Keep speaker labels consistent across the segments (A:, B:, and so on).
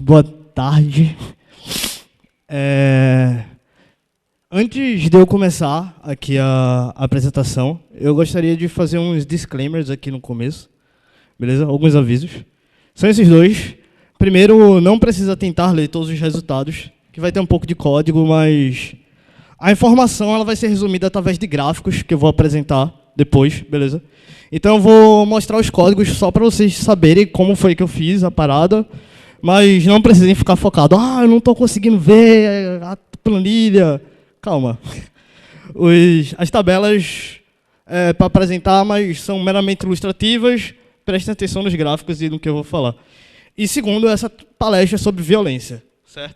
A: boa tarde. Antes de eu começar aqui a apresentação, eu gostaria de fazer uns disclaimers aqui no começo, beleza? Alguns avisos. São esses dois. Primeiro, não precisa tentar ler todos os resultados, que vai ter um pouco de código, mas a informação ela vai ser resumida através de gráficos que eu vou apresentar depois, beleza? Então eu vou mostrar os códigos só para vocês saberem como foi que eu fiz a parada, mas não precisem ficar focados. Eu não estou conseguindo ver a planilha. Calma. As tabelas para apresentar, mas são meramente ilustrativas. Prestem atenção nos gráficos e no que eu vou falar. E segundo, essa palestra é sobre violência, certo?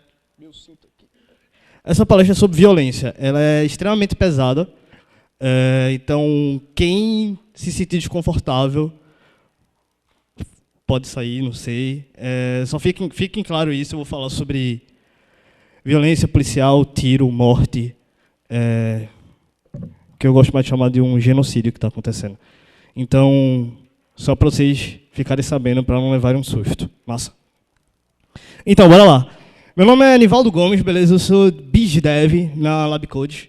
A: Essa palestra é sobre violência. Ela é extremamente pesada. Então, quem se sentir desconfortável pode sair, não sei. Só fiquem claro isso, eu vou falar sobre violência policial, tiro, morte, que eu gosto mais de chamar de um genocídio que está acontecendo. Então, só para vocês ficarem sabendo, para não levarem um susto. Massa. Então, bora lá. Meu nome é Nivaldo Gomes, beleza? Eu sou BizDev na LabCode.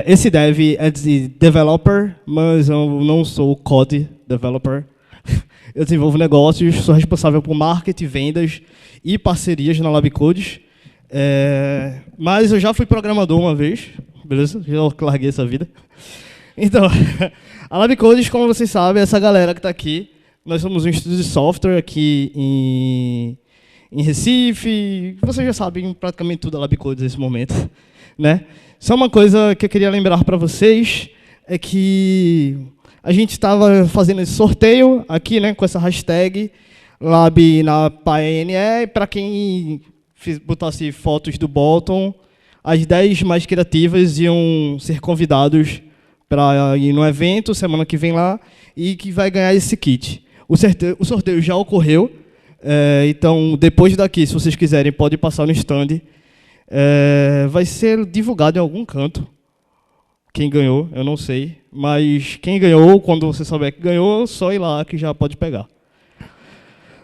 A: Esse dev é de developer, mas eu não sou code developer. Eu desenvolvo negócios, sou responsável por marketing, vendas e parcerias na LabCode. Mas eu já fui programador uma vez, beleza? Já larguei essa vida. Então, a LabCode, como vocês sabem, essa galera que está aqui, nós somos um estúdio de software aqui em Recife. Vocês já sabem praticamente tudo da LabCode nesse momento, né? Só uma coisa que eu queria lembrar para vocês é que a gente estava fazendo esse sorteio aqui, né, com essa hashtag Lab na PNE. Para quem botasse fotos do Bolton, as 10 mais criativas iam ser convidados para ir no evento semana que vem lá e que vai ganhar esse kit. O sorteio já ocorreu, então depois daqui, se vocês quiserem, pode passar no stand. Vai ser divulgado em algum canto. Quem ganhou, eu não sei. Mas quem ganhou, quando você souber que ganhou, só ir lá que já pode pegar.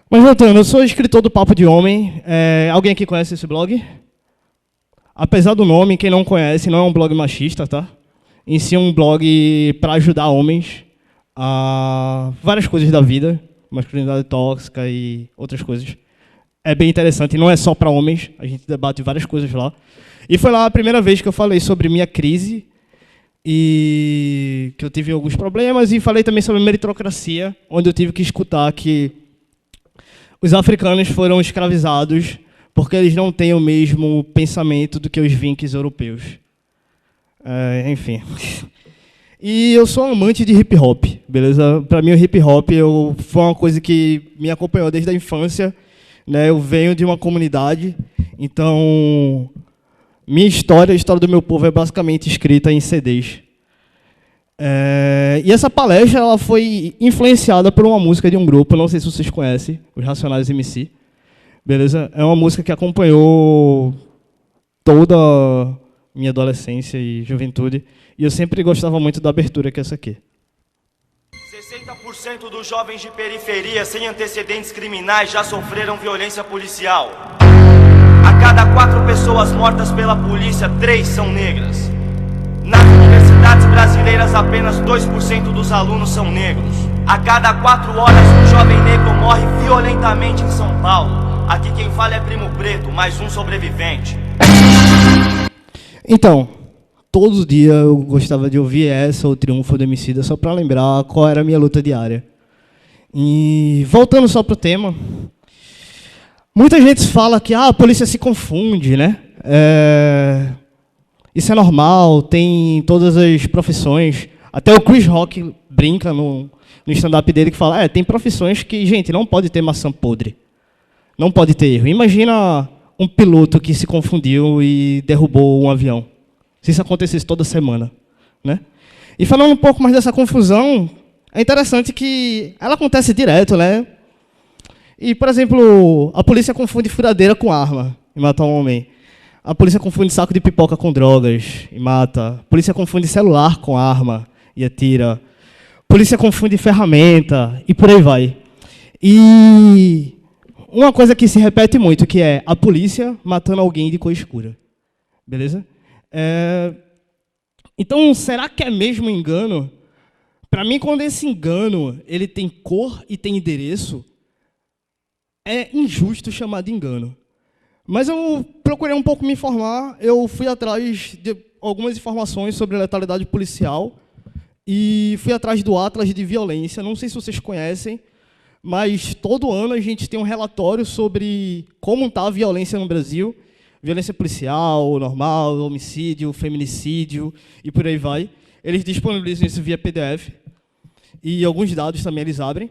A: Mas voltando, eu sou escritor do Papo de Homem. Alguém aqui conhece esse blog? Apesar do nome, quem não conhece, não é um blog machista, tá? Em si é um blog para ajudar homens a várias coisas da vida, masculinidade tóxica e outras coisas. É bem interessante, não é só para homens, a gente debate várias coisas lá. E foi lá a primeira vez que eu falei sobre minha crise, e que eu tive alguns problemas, e falei também sobre meritocracia, onde eu tive que escutar que os africanos foram escravizados porque eles não têm o mesmo pensamento do que os vinques europeus. Enfim. E eu sou amante de hip-hop, beleza? Para mim o hip-hop foi uma coisa que me acompanhou desde a infância. Eu venho de uma comunidade, então minha história, a história do meu povo é basicamente escrita em CDs. E essa palestra ela foi influenciada por uma música de um grupo, não sei se vocês conhecem, os Racionais MC. Beleza? É uma música que acompanhou toda a minha adolescência e juventude, e eu sempre gostava muito da abertura, que é essa aqui.
B: 60% dos jovens de periferia sem antecedentes criminais já sofreram violência policial. A cada 4 pessoas mortas pela polícia, 3 são negras. Nas universidades brasileiras, apenas 2% dos alunos são negros. A cada 4 horas, um jovem negro morre violentamente em São Paulo. Aqui quem fala é Primo Preto, mais um sobrevivente.
A: Então, todo dia eu gostava de ouvir essa, o Triunfo do Emicida, só para lembrar qual era a minha luta diária. E voltando só para o tema, muita gente fala que a polícia se confunde, né? Isso é normal, tem em todas as profissões. Até o Chris Rock brinca no stand-up dele que fala, tem profissões que, gente, não pode ter maçã podre. Não pode ter erro. Imagina um piloto que se confundiu e derrubou um avião. Se isso acontecesse toda semana, né? E falando um pouco mais dessa confusão, é interessante que ela acontece direto, né? E, por exemplo, a polícia confunde furadeira com arma e mata um homem. A polícia confunde saco de pipoca com drogas e mata. A polícia confunde celular com arma e atira. A polícia confunde ferramenta e por aí vai. E uma coisa que se repete muito, que é a polícia matando alguém de cor escura. Beleza? Então, será que é mesmo engano? Para mim, quando esse engano ele tem cor e tem endereço, é injusto chamar de engano. Mas eu procurei um pouco me informar, eu fui atrás de algumas informações sobre letalidade policial e fui atrás do Atlas de Violência. Não sei se vocês conhecem, mas todo ano a gente tem um relatório sobre como está a violência no Brasil. Violência policial, normal, homicídio, feminicídio e por aí vai. Eles disponibilizam isso via PDF. E alguns dados também eles abrem.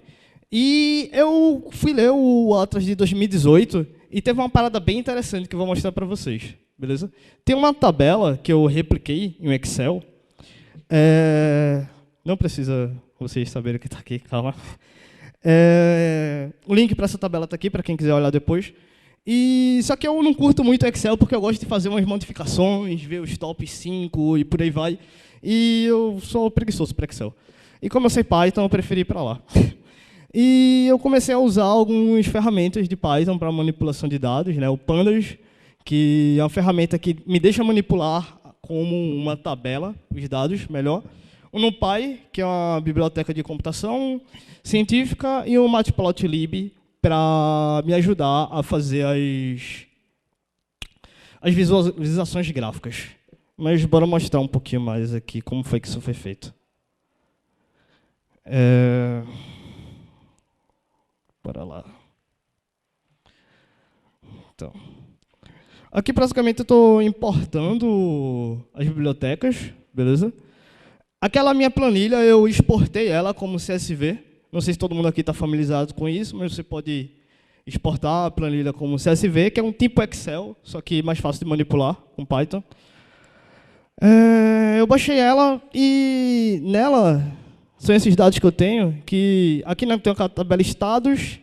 A: E eu fui ler o Atlas de 2018 e teve uma parada bem interessante que eu vou mostrar para vocês. Beleza? Tem uma tabela que eu repliquei em um Excel. Não precisa vocês saberem o que está aqui, calma. O link para essa tabela está aqui, para quem quiser olhar depois. Só que eu não curto muito Excel, porque eu gosto de fazer umas modificações, ver os top 5 e por aí vai. E eu sou preguiçoso para Excel. E como eu sei Python, eu preferi ir para lá. E eu comecei a usar algumas ferramentas de Python para manipulação de dados, né? O Pandas, que é uma ferramenta que me deixa manipular como uma tabela os dados melhor. O NumPy, que é uma biblioteca de computação científica, e o Matplotlib, para me ajudar a fazer as visualizações gráficas. Mas bora mostrar um pouquinho mais aqui como foi que isso foi feito. Bora lá. Então, aqui praticamente eu estou importando as bibliotecas, beleza? Aquela minha planilha eu exportei ela como CSV. Não sei se todo mundo aqui está familiarizado com isso, mas você pode exportar a planilha como CSV, que é um tipo Excel, só que mais fácil de manipular com Python. Eu baixei ela e nela são esses dados que eu tenho, que aqui eu tenho a tabela estados,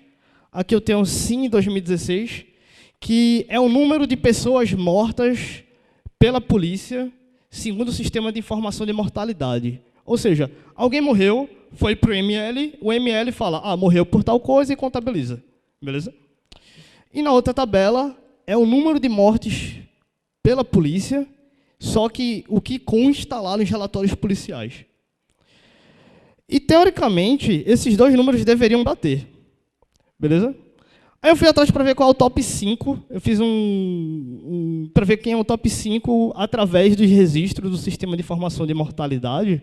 A: aqui eu tenho SIM 2016, que é o número de pessoas mortas pela polícia, segundo o Sistema de Informação de Mortalidade. Ou seja, alguém morreu, foi para o ML, o ML fala, morreu por tal coisa e contabiliza. Beleza? E na outra tabela é o número de mortes pela polícia, só que o que consta lá nos relatórios policiais. E, teoricamente, esses dois números deveriam bater. Beleza? Aí eu fui atrás para ver qual é o top 5. Eu fiz para ver quem é o top 5 através dos registros do Sistema de Informação de Mortalidade,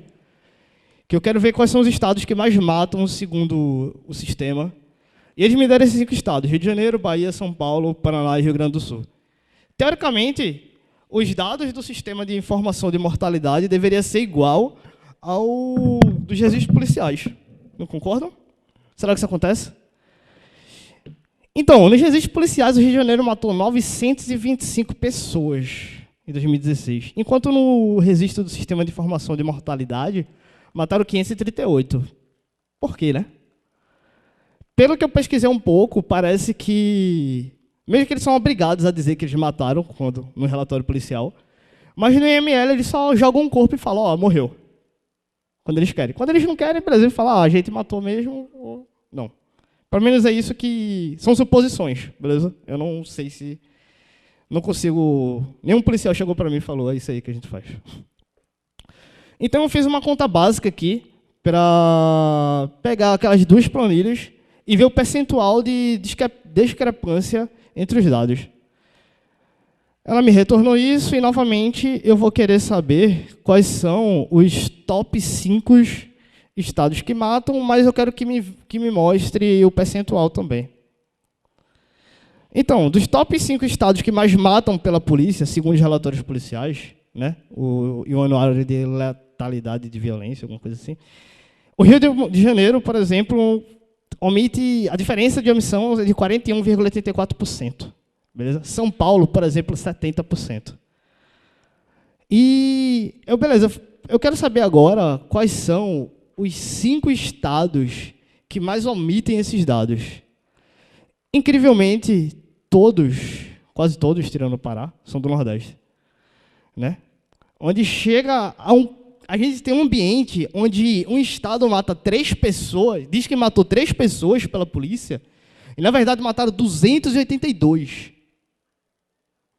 A: que eu quero ver quais são os estados que mais matam segundo o sistema. E eles me deram esses 5 estados: Rio de Janeiro, Bahia, São Paulo, Paraná e Rio Grande do Sul. Teoricamente, os dados do Sistema de Informação de Mortalidade deveriam ser igual ao dos registros policiais. Não concordam? Será que isso acontece? Então, nos registros policiais, o Rio de Janeiro matou 925 pessoas em 2016, enquanto no registro do Sistema de Informação de Mortalidade, mataram 538. Por quê, né? Pelo que eu pesquisei um pouco, parece que, mesmo que eles são obrigados a dizer que eles mataram no relatório policial, mas no IML eles só jogam um corpo e falam, morreu. Quando eles querem. Quando eles não querem, por exemplo, falam, a gente matou mesmo, ou não. Pelo menos é isso que... São suposições, beleza? Eu não sei se... Não consigo... Nenhum policial chegou para mim e falou, é isso aí que a gente faz. Então eu fiz uma conta básica aqui para pegar aquelas duas planilhas e ver o percentual de discrepância entre os dados. Ela me retornou isso e, novamente, eu vou querer saber quais são os top 5 estados que matam, mas eu quero que me mostre o percentual também. Então, dos top 5 estados que mais matam pela polícia, segundo os relatórios policiais, né, o Anuário de Letalidade de Violência, alguma coisa assim, o Rio de Janeiro, por exemplo, omite a diferença de omissão de 41,84%. Beleza? São Paulo, por exemplo, 70%. E, eu quero saber agora quais são os 5 estados que mais omitem esses dados. Incrivelmente, quase todos, tirando o Pará, são do Nordeste. Né? Onde chega a gente tem um ambiente onde um estado mata 3 pessoas, diz que matou 3 pessoas pela polícia, E, na verdade, mataram 282.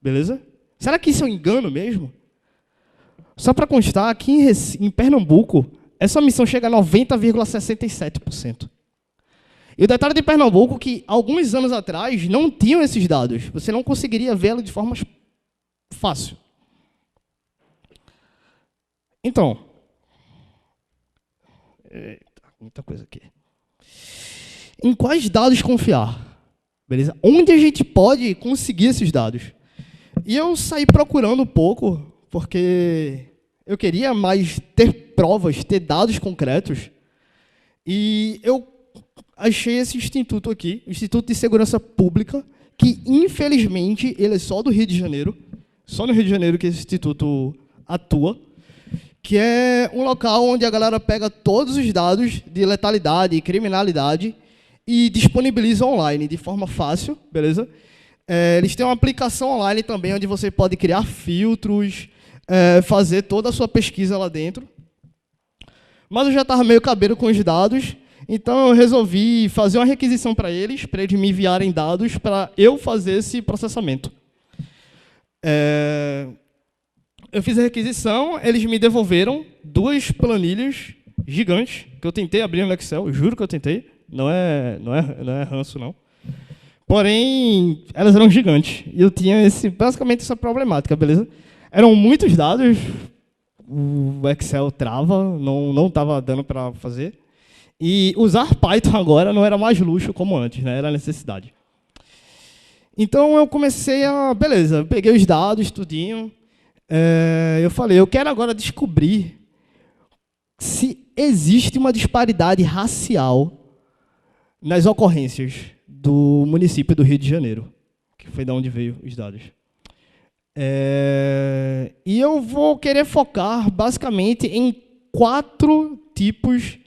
A: Beleza? Será que isso é um engano mesmo? Só para constar, aqui em Pernambuco, essa missão chega a 90,67%. E o detalhe de Pernambuco é que, alguns anos atrás, não tinham esses dados. Você não conseguiria vê-lo de forma fácil. Então, muita coisa aqui. Em quais dados confiar? Beleza? Onde a gente pode conseguir esses dados? E eu saí procurando um pouco, porque eu queria mais ter provas, ter dados concretos. E eu achei esse instituto aqui, Instituto de Segurança Pública, que, infelizmente, ele é só do Rio de Janeiro. Só no Rio de Janeiro que esse instituto atua. Que é um local onde a galera pega todos os dados de letalidade e criminalidade e disponibiliza online de forma fácil, beleza? Eles têm uma aplicação online também onde você pode criar filtros, fazer toda a sua pesquisa lá dentro. Mas eu já estava meio cabreiro com os dados, então eu resolvi fazer uma requisição para eles me enviarem dados para eu fazer esse processamento. Eu fiz a requisição, eles me devolveram 2 planilhas gigantes, que eu tentei abrir no Excel, juro que eu tentei, não é ranço, não. Porém, elas eram gigantes, e eu tinha basicamente essa problemática, beleza? Eram muitos dados, o Excel trava, não estava dando para fazer, e usar Python agora não era mais luxo como antes, né? Era necessidade. Então, eu comecei beleza, peguei os dados, tudinho. Eu falei, eu quero agora descobrir se existe uma disparidade racial nas ocorrências do município do Rio de Janeiro, que foi de onde veio os dados. E eu vou querer focar, basicamente, em 4 tipos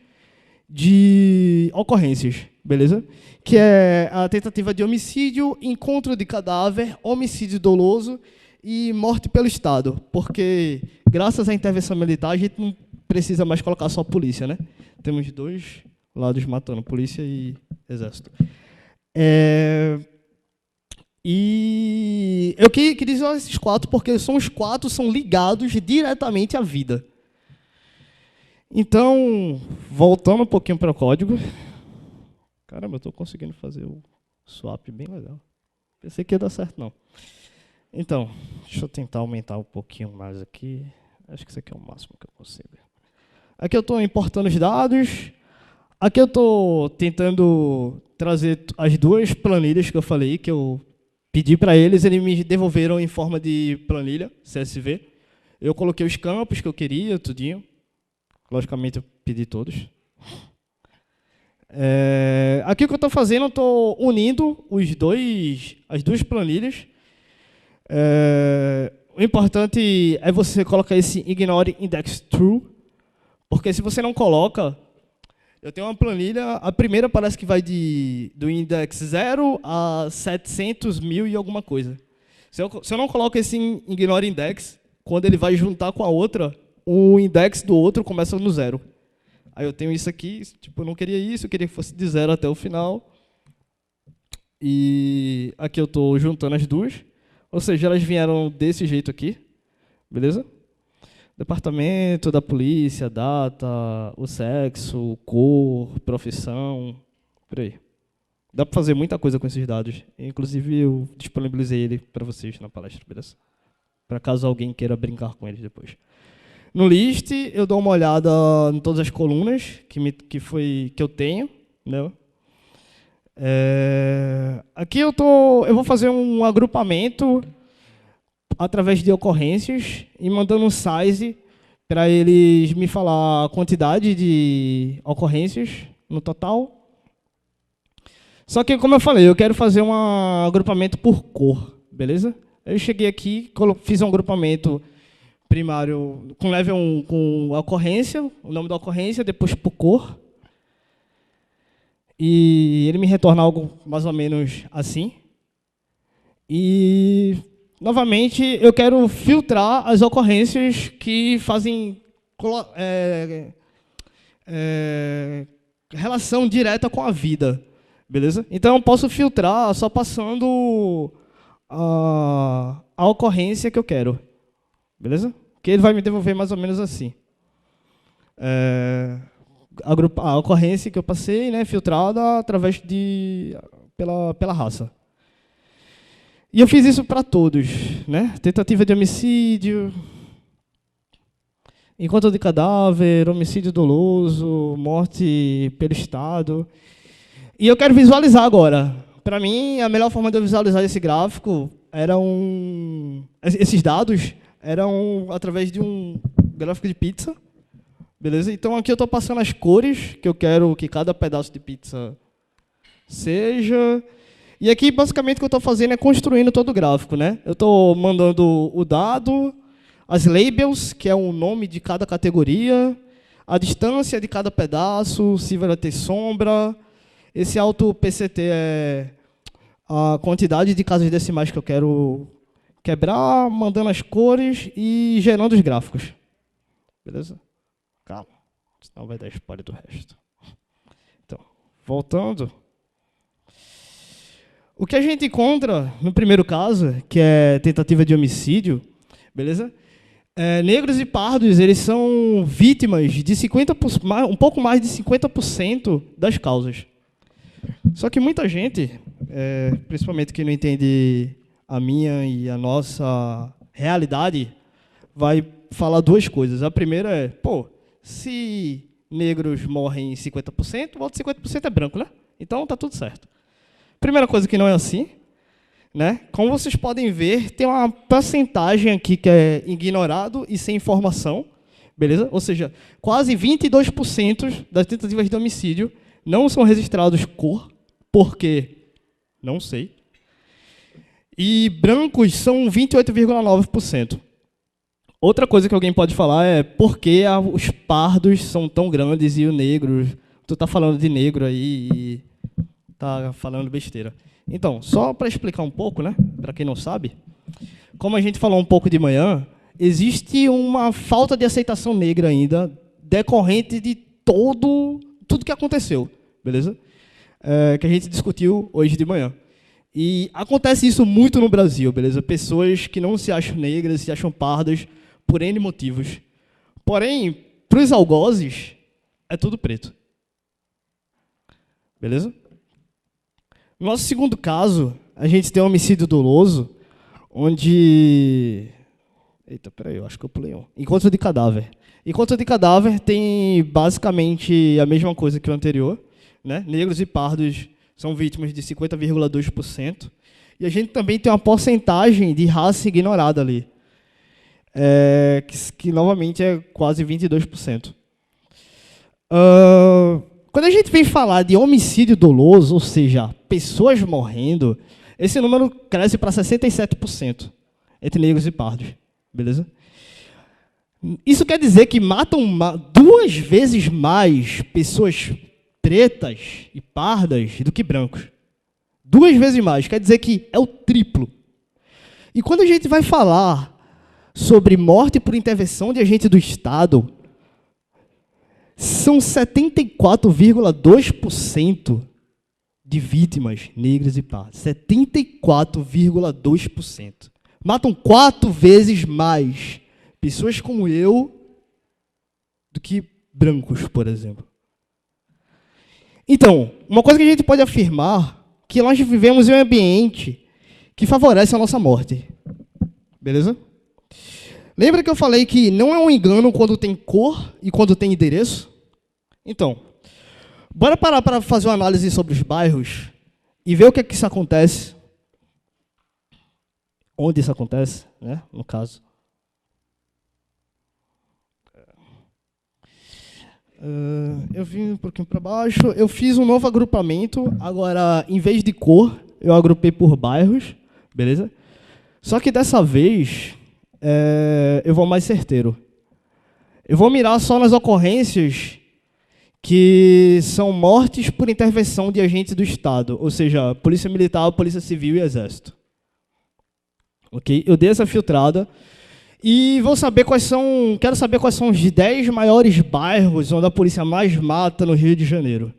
A: de ocorrências, beleza? Que é a tentativa de homicídio, encontro de cadáver, homicídio doloso e morte pelo Estado, porque, graças à intervenção militar, a gente não precisa mais colocar só a polícia, né? Temos 2 lados matando, polícia e exército. E eu queria dizer esses 4, porque os 4 são ligados diretamente à vida. Então, voltando um pouquinho para o código. Caramba, eu estou conseguindo fazer o swap bem legal. Pensei que ia dar certo, não. Então, deixa eu tentar aumentar um pouquinho mais aqui. Acho que isso aqui é o máximo que eu consigo. Aqui eu estou importando os dados. Aqui eu estou tentando trazer as 2 planilhas que eu falei, que eu pedi para eles me devolveram em forma de planilha, CSV. Eu coloquei os campos que eu queria, tudinho. Logicamente, eu pedi todos. Aqui o que eu estou fazendo, eu estou unindo as 2 planilhas. O importante é você colocar esse ignore index true, porque se você não coloca, eu tenho uma planilha, a primeira parece que vai do index 0 a 700 mil e alguma coisa. Se eu não coloco esse ignore index, quando ele vai juntar com a outra, o index do outro começa no 0. Aí eu tenho isso aqui, tipo, eu não queria isso, eu queria que fosse de 0 até o final. E aqui eu estou juntando as 2. Ou seja, elas vieram desse jeito aqui, beleza? Departamento da polícia, data, o sexo, cor, profissão, por aí. Dá para fazer muita coisa com esses dados. Inclusive, eu disponibilizei ele para vocês na palestra, beleza? Para caso alguém queira brincar com eles depois. No list, eu dou uma olhada em todas as colunas que eu tenho, né? Aqui eu vou fazer um agrupamento através de ocorrências e mandando um size para eles me falar a quantidade de ocorrências no total. Só que, como eu falei, eu quero fazer um agrupamento por cor, beleza? Eu cheguei aqui, fiz um agrupamento primário com level 1 com a ocorrência, o nome da ocorrência, depois por cor. E ele me retorna algo mais ou menos assim. E, novamente, eu quero filtrar as ocorrências que fazem relação direta com a vida. Beleza? Então, eu posso filtrar só passando a ocorrência que eu quero. Beleza? Que ele vai me devolver mais ou menos assim. A ocorrência que eu passei, né, filtrada através pela raça. E eu fiz isso para todos, né? Tentativa de homicídio, encontro de cadáver, homicídio doloso, morte pelo Estado. E eu quero visualizar agora. Para mim, a melhor forma de eu visualizar esse gráfico esses dados eram através de um gráfico de pizza. Beleza? Então aqui eu estou passando as cores que eu quero que cada pedaço de pizza seja. E aqui, basicamente, o que eu estou fazendo é construindo todo o gráfico, né? Eu estou mandando o dado, as labels, que é o nome de cada categoria, a distância de cada pedaço, se vai ter sombra. Esse auto PCT é a quantidade de casas decimais que eu quero quebrar, mandando as cores e gerando os gráficos. Beleza? Calma, senão vai dar spoiler do resto. Então, voltando. O que a gente encontra no primeiro caso, que é tentativa de homicídio, beleza? Negros e pardos, eles são vítimas de 50%, um pouco mais de 50% das causas. Só que muita gente, principalmente que não entende a minha e a nossa realidade, vai falar duas coisas. A primeira é, se negros morrem 50%, o outro 50% é branco, né? Então tá tudo certo. Primeira coisa que não é assim, né? Como vocês podem ver, tem uma porcentagem aqui que é ignorado e sem informação, beleza? Ou seja, quase 22% das tentativas de homicídio não são registrados cor, porque não sei. E brancos são 28,9%. Outra coisa que alguém pode falar é por que os pardos são tão grandes e o negro... Tu tá falando de negro aí e tá falando besteira. Então, só para explicar um pouco, né? Para quem não sabe, como a gente falou um pouco de manhã, existe uma falta de aceitação negra ainda, decorrente de tudo que aconteceu, beleza? Que a gente discutiu hoje de manhã. E acontece isso muito no Brasil, beleza? Pessoas que não se acham negras, se acham pardas, por N motivos. Porém, para os algozes, é tudo preto. Beleza? No nosso segundo caso, a gente tem um homicídio doloso, onde... Eita, peraí, eu acho que eu pulei um. Encontro de cadáver. Encontro de cadáver tem basicamente a mesma coisa que o anterior, né? Negros e pardos são vítimas de 50,2%. E a gente também tem uma porcentagem de raça ignorada ali, que novamente é quase 22%. Quando a gente vem falar de homicídio doloso, ou seja, pessoas morrendo, esse número cresce para 67% entre negros e pardos. Beleza? Isso quer dizer que matam 2 vezes mais pessoas pretas e pardas do que brancos. 2 vezes mais, quer dizer que é o triplo. E quando a gente vai falar sobre morte por intervenção de agente do Estado, são 74,2% de vítimas negras e pardas. 74,2%. Matam 4 vezes mais pessoas como eu do que brancos, por exemplo. Então, uma coisa que a gente pode afirmar é que nós vivemos em um ambiente que favorece a nossa morte. Beleza? Lembra que eu falei que não é um engano quando tem cor e quando tem endereço? Então, bora parar para fazer uma análise sobre os bairros e ver o que é que isso acontece. Onde isso acontece, né? No caso. Eu vim um pouquinho para baixo. Eu fiz um novo agrupamento. Agora, em vez de cor, eu agrupei por bairros. Beleza? Só que dessa vez, eu vou mais certeiro. Eu vou mirar só nas ocorrências que são mortes por intervenção de agentes do Estado. Ou seja, Polícia Militar, Polícia Civil e Exército. Okay? Eu dei essa filtrada e quero saber quais são os 10 maiores bairros onde a polícia mais mata no Rio de Janeiro.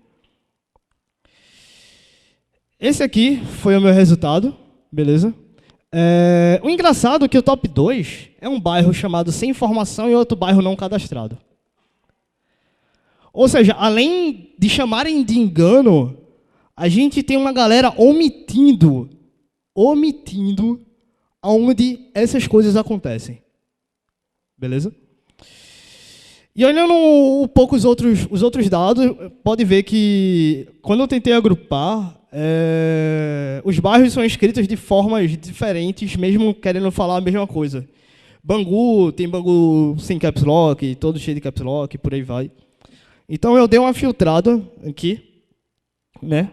A: Esse aqui foi o meu resultado, beleza? O engraçado é que o top 2 é um bairro chamado Sem Informação e outro bairro não cadastrado. Ou seja, além de chamarem de engano, a gente tem uma galera omitindo aonde essas coisas acontecem. Beleza? E olhando um pouco os outros dados, pode ver que quando eu tentei agrupar, os bairros são escritos de formas diferentes, mesmo querendo falar a mesma coisa. Bangu, tem Bangu sem caps lock, todo cheio de caps lock, por aí vai. Então eu dei uma filtrada aqui, né,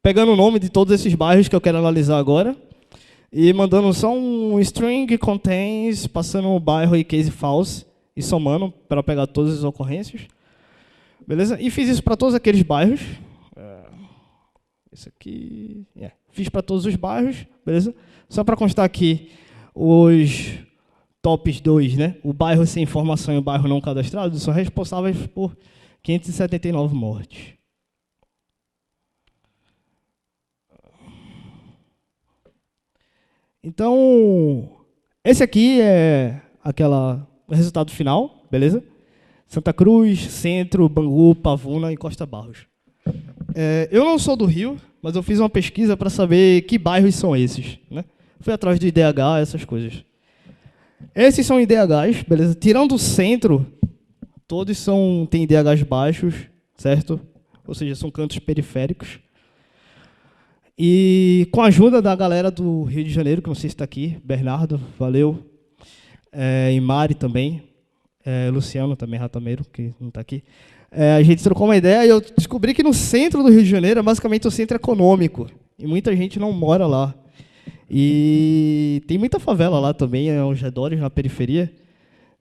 A: pegando o nome de todos esses bairros que eu quero analisar agora, e mandando só um string contains, passando o bairro e case false, e somando para pegar todas as ocorrências. Beleza? E fiz isso para todos aqueles bairros. Esse aqui... Fiz para todos os bairros, beleza? Só para constar aqui os tops 2, né? O bairro sem informação e o bairro não cadastrado são responsáveis por 579 mortes. Então, esse aqui é o resultado final, beleza? Santa Cruz, Centro, Bangu, Pavuna e Costa Barros. Eu não sou do Rio, mas eu fiz uma pesquisa para saber que bairros são esses, né? Fui atrás do IDH, essas coisas. Esses são IDHs, beleza? Tirando o Centro, todos têm IDHs baixos, certo? Ou seja, são cantos periféricos. E com a ajuda da galera do Rio de Janeiro, que não sei se está aqui, Bernardo, valeu, e Mari também, Luciano também, Ratameiro, que não está aqui, a gente trocou uma ideia e eu descobri que no centro do Rio de Janeiro é basicamente o centro econômico, e muita gente não mora lá. E tem muita favela lá também, aos redores, na periferia.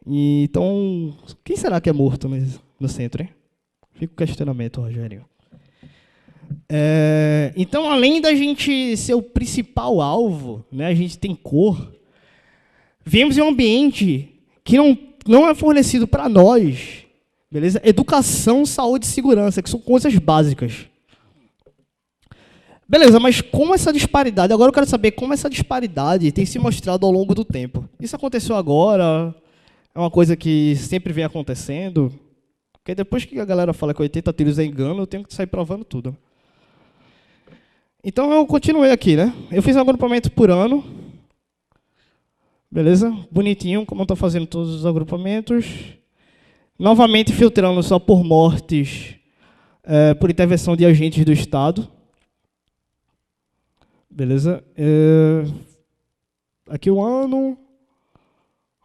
A: E, então, quem será que é morto no centro, hein? Fica o questionamento, Rogério. Então, além da gente ser o principal alvo, né, a gente tem cor, vivemos em um ambiente que não é fornecido para nós, beleza? Educação, saúde e segurança, que são coisas básicas. Beleza, mas como essa disparidade, agora eu quero saber como essa disparidade tem se mostrado ao longo do tempo. Isso aconteceu agora, é uma coisa que sempre vem acontecendo, porque depois que a galera fala que 80 tiros é engano, eu tenho que sair provando tudo. Então eu continuei aqui, né? Eu fiz um agrupamento por ano. Beleza? Bonitinho, como eu estou fazendo todos os agrupamentos. Novamente filtrando só por mortes, por intervenção de agentes do Estado. Beleza? Aqui o ano,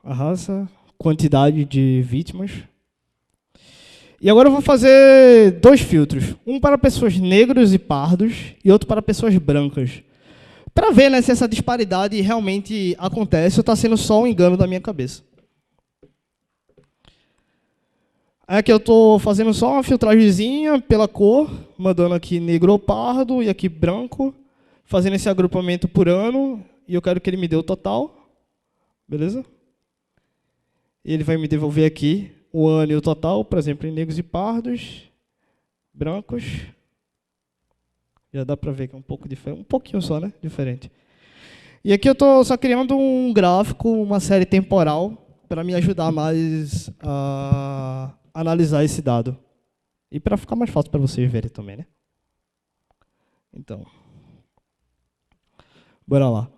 A: a raça, quantidade de vítimas. E agora eu vou fazer 2 filtros. Um para pessoas negros e pardos e outro para pessoas brancas. Para ver, né, se essa disparidade realmente acontece ou está sendo só um engano da minha cabeça. Aqui eu estou fazendo só uma filtragemzinha pela cor, mandando aqui negro ou pardo e aqui branco, fazendo esse agrupamento por ano, e eu quero que ele me dê o total. Beleza? E ele vai me devolver aqui o ano e o total, por exemplo, em negros e pardos, brancos. Já dá para ver que é um pouco diferente, um pouquinho só, né? Diferente. E aqui eu estou só criando um gráfico, uma série temporal, para me ajudar mais a analisar esse dado. E para ficar mais fácil para vocês verem também, né? Então, bora lá.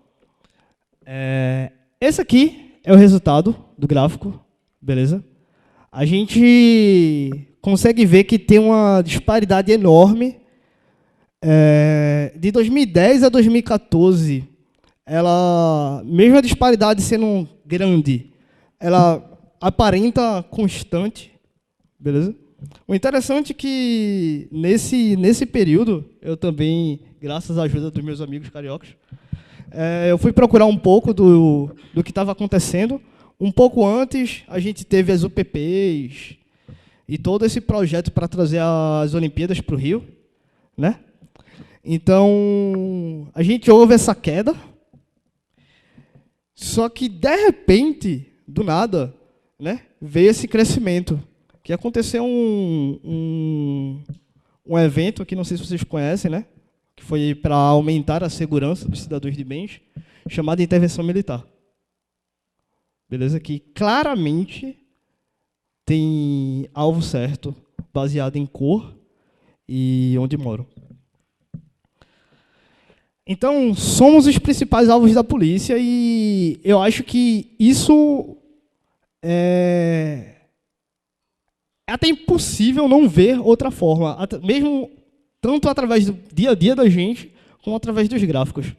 A: Esse aqui é o resultado do gráfico, beleza? A gente consegue ver que tem uma disparidade enorme. De 2010 a 2014, mesmo a disparidade sendo grande, ela aparenta constante, beleza? O interessante é que nesse período, eu também, graças à ajuda dos meus amigos cariocas, eu fui procurar um pouco do que estava acontecendo. Um pouco antes, a gente teve as UPPs e todo esse projeto para trazer as Olimpíadas para o Rio, né? Então, a gente houve essa queda, só que, de repente, do nada, né, veio esse crescimento, que aconteceu um evento que não sei se vocês conhecem, né, que foi para aumentar a segurança dos cidadãos de bens, chamada intervenção militar. Beleza? Que claramente tem alvo certo, baseado em cor e onde moram. Então, somos os principais alvos da polícia e eu acho que isso é até impossível não ver outra forma, mesmo tanto através do dia a dia da gente, como através dos gráficos.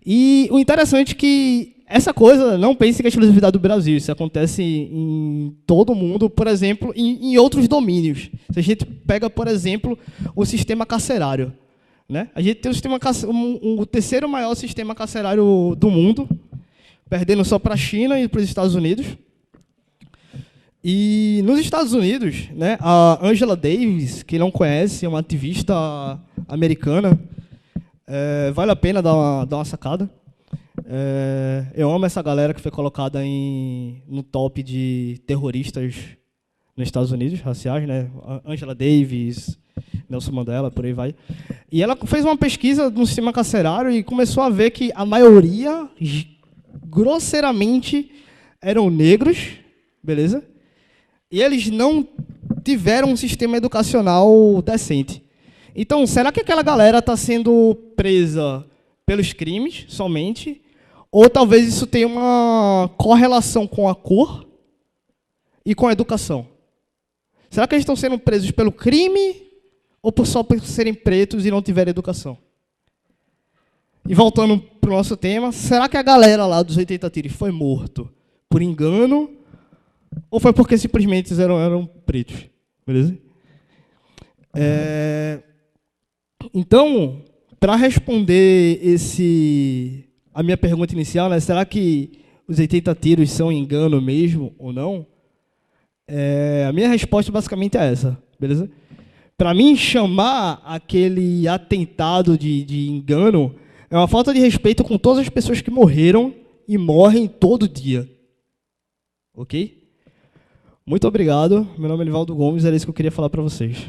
A: E o interessante é que essa coisa, não pense que é exclusividade do Brasil, isso acontece em todo o mundo, por exemplo, em outros domínios. Se a gente pega, por exemplo, o sistema carcerário, né? A gente tem o terceiro maior sistema carcerário do mundo, perdendo só para a China e para os Estados Unidos. E nos Estados Unidos, né, a Angela Davis, quem não conhece, é uma ativista americana, vale a pena dar uma sacada. Eu amo essa galera que foi colocada no top de terroristas nos Estados Unidos, raciais, né? Angela Davis, Nelson Mandela, por aí vai. E ela fez uma pesquisa no sistema carcerário e começou a ver que a maioria, grosseiramente, eram negros, beleza? E eles não tiveram um sistema educacional decente. Então, será que aquela galera está sendo presa pelos crimes somente? Ou talvez isso tenha uma correlação com a cor e com a educação? Será que eles estão sendo presos pelo crime ou só por serem pretos e não tiverem educação? E voltando para o nosso tema, será que a galera lá dos 80 tiros foi morto por engano ou foi porque simplesmente eram pretos? Beleza? Então, para responder a minha pergunta inicial, né, será que os 80 tiros são engano mesmo ou não? A minha resposta basicamente é essa, beleza? Para mim, chamar aquele atentado de engano é uma falta de respeito com todas as pessoas que morreram e morrem todo dia. Ok? Muito obrigado. Meu nome é Nivaldo Gomes, era isso que eu queria falar para vocês.